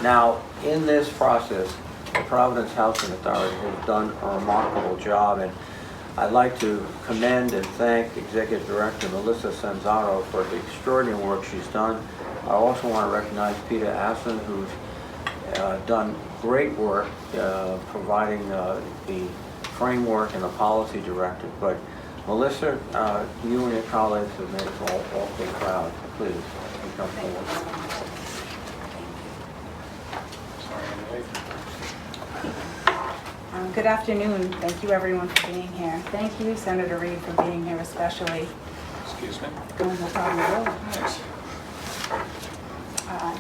Now, in this process, the Providence Housing Authority has done a remarkable job, and I'd like to commend and thank Executive Director Melissa Sanzano for the extraordinary work she's done. I also want to recognize Peta, Aston, who's done great work providing the framework and the policy directive. But Melissa, you and your colleagues have made us all awfully proud. Please, you come forward. Good afternoon. Thank you everyone for being here. Thank you, Senator Reid, for being here especially. Excuse me? No problem at all. Thanks.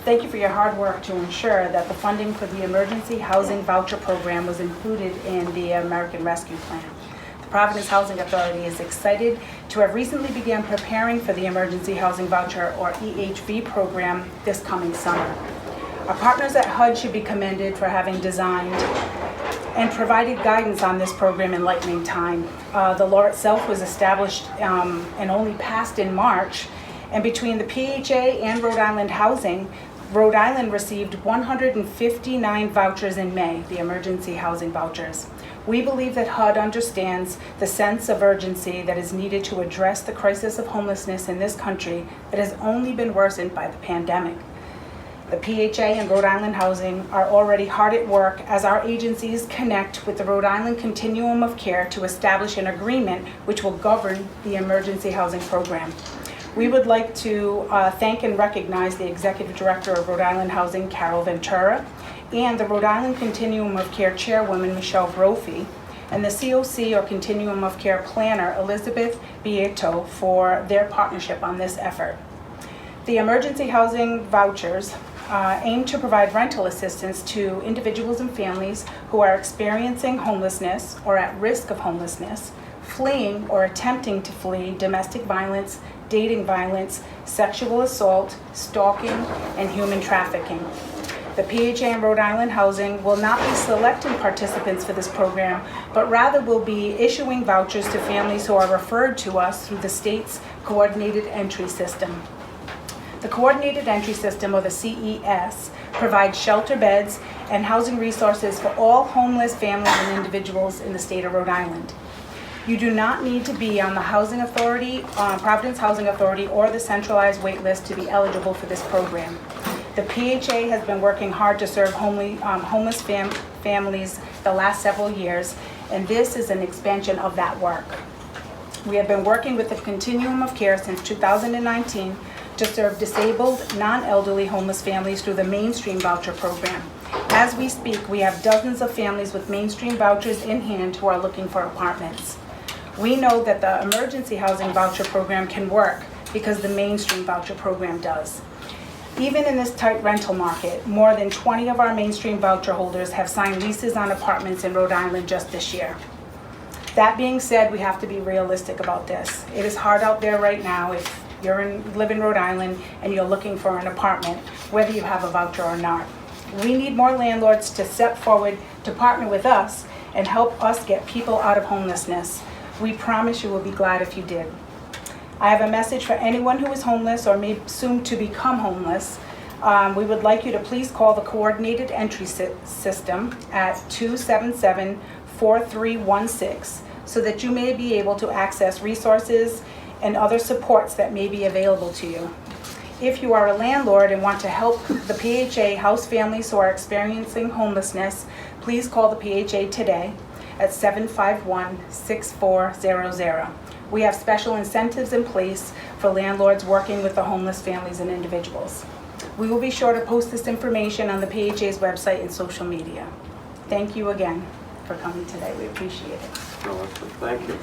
Thank you for your hard work to ensure that the funding for the Emergency Housing Voucher program was included in the American Rescue Plan. The Providence Housing Authority is excited to have recently begun preparing for the Emergency Housing Voucher, or EHV, program this coming summer. Our partners at HUD should be commended for having designed and provided guidance on this program in lightning time. The law itself was established and only passed in March, and between the PHA and Rhode Island Housing, Rhode Island received 159 vouchers in May, the emergency housing vouchers. We believe that HUD understands the sense of urgency that is needed to address the crisis of homelessness in this country that has only been worsened by the pandemic. The PHA and Rhode Island Housing are already hard at work as our agencies connect with the Rhode Island Continuum of Care to establish an agreement which will govern the emergency housing program. We would like to thank and recognize the Executive Director of Rhode Island Housing, Carol Ventura, and the Rhode Island Continuum of Care Chairwoman, Michelle Brophy, and the COC, or Continuum of Care Planner, Elizabeth Bieto, for their partnership on this effort. The emergency housing vouchers aim to provide rental assistance to individuals and families who are experiencing homelessness or at risk of homelessness, fleeing or attempting to flee domestic violence, dating violence, sexual assault, stalking, and human trafficking. The PHA and Rhode Island Housing will not be selecting participants for this program, but rather will be issuing vouchers to families who are referred to us through the state's Coordinated Entry System. The Coordinated Entry System, or the CES, provides shelter beds and housing resources for all homeless families and individuals in the state of Rhode Island. You do not need to be on the Housing Authority, Providence Housing Authority, or the centralized wait list to be eligible for this program. The PHA has been working hard to serve homeless families the last several years, and this is an expansion of that work. We have been working with the Continuum of Care since 2019 to serve disabled, non-elderly homeless families through the Mainstream Voucher program. As we speak, we have dozens of families with Mainstream vouchers in hand who are looking for apartments. We know that the Emergency Housing Voucher program can work because the Mainstream Voucher program does. Even in this tight rental market, more than 20 of our Mainstream Voucher holders have signed leases on apartments in Rhode Island just this year. That being said, we have to be realistic about this. It is hard out there right now if you live in Rhode Island and you're looking for an apartment, whether you have a voucher or not. We need more landlords to step forward to partner with us and help us get people out of homelessness. We promise you will be glad if you did. I have a message for anyone who is homeless or may soon to become homeless. We would like you to please call the Coordinated Entry System at 277-4316 so that you may be able to access resources and other supports that may be available to you. If you are a landlord and want to help the PHA house families who are experiencing homelessness, please call the PHA today at 751-6400. We have special incentives in place for landlords working with the homeless families and individuals. We will be sure to post this information on the PHA's website and social media. Thank you again for coming today. We appreciate it. Thank you.